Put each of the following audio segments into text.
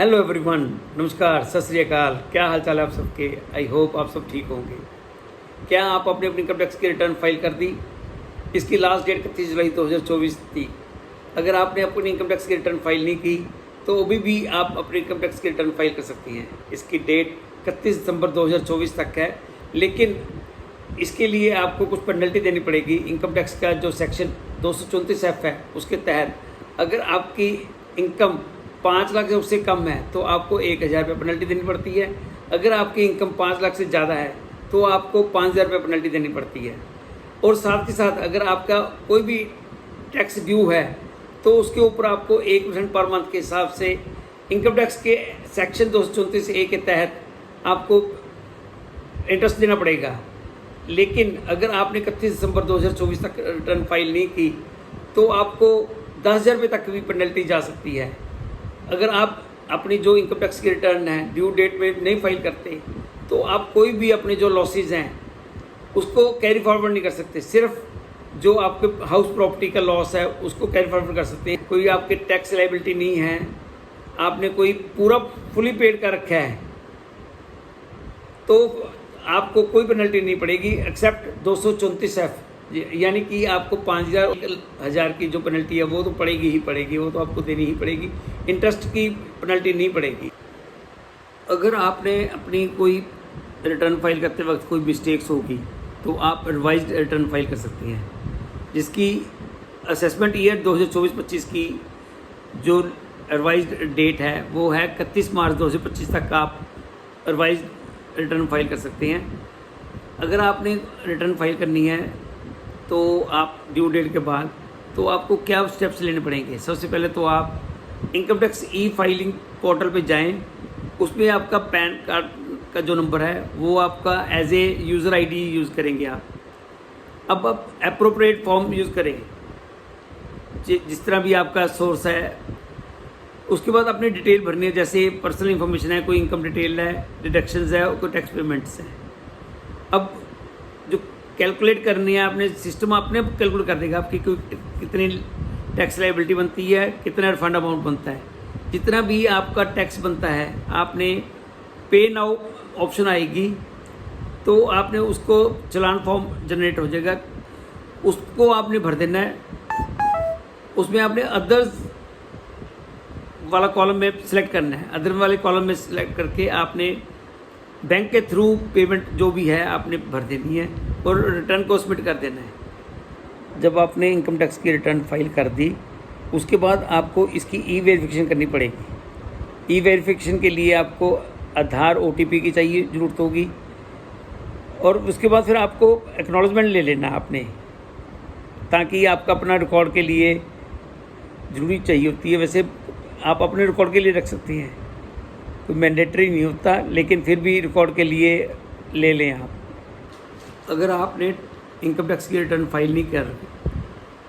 Hello everyone, नमस्कार, सत श्री अकाल। क्या हाल चाल है आप सबके? आई होप आप सब ठीक होंगे। क्या आप अपनी इनकम टैक्स की रिटर्न फाइल कर दी? इसकी लास्ट डेट 31 जुलाई 2024 थी। अगर आपने अपनी इनकम टैक्स की रिटर्न फाइल नहीं की तो अभी भी आप अपनी इनकम टैक्स की रिटर्न फाइल कर सकती हैं। इसकी डेट 31 दिसंबर 2024 तक है, लेकिन इसके लिए आपको कुछ पेनल्टी देनी पड़ेगी। इनकम टैक्स का जो सेक्शन 234F है उसके तहत अगर आपकी इनकम 5 लाख से उससे कम है तो आपको 1,000 रुपये पेनल्टी देनी पड़ती है। अगर आपकी इनकम 5 लाख से ज़्यादा है तो आपको 5,000 रुपये पेनल्टी देनी पड़ती है। और साथ ही साथ अगर आपका कोई भी टैक्स ड्यू है तो उसके ऊपर आपको 1% पर मंथ के हिसाब से इनकम टैक्स के सेक्शन 234A के तहत आपको इंटरेस्ट देना पड़ेगा। लेकिन अगर आपने 31 दिसंबर 2024 तक रिटर्न फाइल नहीं की तो आपको 10,000 रुपये तक भी पेनल्टी जा सकती है। अगर आप अपनी जो इनकम टैक्स की रिटर्न है ड्यू डेट में नहीं फाइल करते तो आप कोई भी अपने जो लॉसेज हैं उसको कैरी फॉरवर्ड नहीं कर सकते। सिर्फ जो आपके हाउस प्रॉपर्टी का लॉस है उसको कैरी फॉरवर्ड कर सकते हैं। कोई आपके टैक्स लायबिलिटी नहीं है, आपने कोई पूरा फुली पेड कर रखा है तो आपको कोई पेनल्टी नहीं पड़ेगी एक्सेप्ट 234F, यानी कि आपको 5,000 की जो पेनल्टी है वो तो पड़ेगी ही पड़ेगी, वो तो आपको देनी ही पड़ेगी। इंटरेस्ट की पेनल्टी नहीं पड़ेगी। अगर आपने अपनी कोई रिटर्न फाइल करते वक्त कोई मिस्टेक्स होगी तो आप रिवाइज्ड रिटर्न फाइल कर सकते हैं, जिसकी असेसमेंट ईयर 2024-25 की जो रिवाइज्ड डेट है वो है 31 मार्च 2025 तक आप रिवाइज्ड रिटर्न फाइल कर सकते हैं। अगर आपने रिटर्न फाइल करनी है तो आप ड्यू डेट के बाद तो आपको क्या स्टेप्स लेने पड़ेंगे। सबसे पहले तो आप income tax e filing portal पे जाएं, उसमें आपका पैन कार्ड का जो नंबर है वो आपका as a user ID use करेंगे आप। अब आप एप्रोप्रिएट फॉर्म यूज़ करें जिस तरह भी आपका सोर्स है। उसके बाद अपनी डिटेल भरनी है, जैसे पर्सनल इन्फॉर्मेशन है, कोई इनकम डिटेल है, डिडक्शंस है, कोई टैक्स पेमेंट्स है। अब जो कैलकुलेट करनी है आपने, सिस्टम आपने कैलकुलेट कर देगा आपकी कितनी टैक्स लायबिलिटी बनती है, कितना रिफंड अमाउंट बनता है। जितना भी आपका टैक्स बनता है आपने पे नाउ ऑप्शन आएगी तो आपने उसको चलान फॉर्म जनरेट हो जाएगा, उसको आपने भर देना है। उसमें आपने अदर्स वाला कॉलम में सिलेक्ट करना है। अदर वाले कॉलम में सिलेक्ट करके आपने बैंक के थ्रू पेमेंट जो भी है आपने भर देनी है और रिटर्न को सबमिट कर देना है। जब आपने इनकम टैक्स की रिटर्न फाइल कर दी उसके बाद आपको इसकी ई वेरिफिकेशन करनी पड़ेगी। ई वेरिफिकेशन के लिए आपको आधार OTP की चाहिए ज़रूरत होगी और उसके बाद फिर आपको एक्नॉलेजमेंट ले लेना आपने, ताकि आपका अपना रिकॉर्ड के लिए ज़रूरी चाहिए होती है। वैसे आप अपने रिकॉर्ड के लिए रख सकती हैं, कोई मैंडेटरी नहीं होता, लेकिन फिर भी रिकॉर्ड के लिए ले लें आप। अगर आपने इनकम टैक्स की रिटर्न फाइल नहीं कर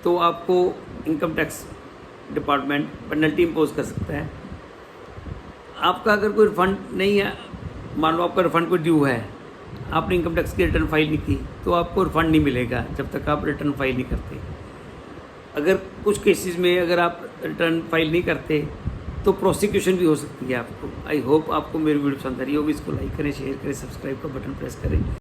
तो आपको income tax department penalty impose कर सकता है। आपका अगर कोई रिफंड नहीं है, मान लो आपका रिफंड कोई ड्यू है, आपने इनकम टैक्स की रिटर्न फाइल नहीं की तो आपको रिफंड नहीं मिलेगा जब तक आप रिटर्न फाइल नहीं करते। अगर कुछ केसेस में अगर आप रिटर्न फाइल नहीं करते तो प्रोसिक्यूशन भी हो सकती है आपको। आई होप आपको मेरी वीडियो पसंद आ रही होगी। इसको लाइक करें, शेयर करें, सब्सक्राइब का बटन प्रेस करें।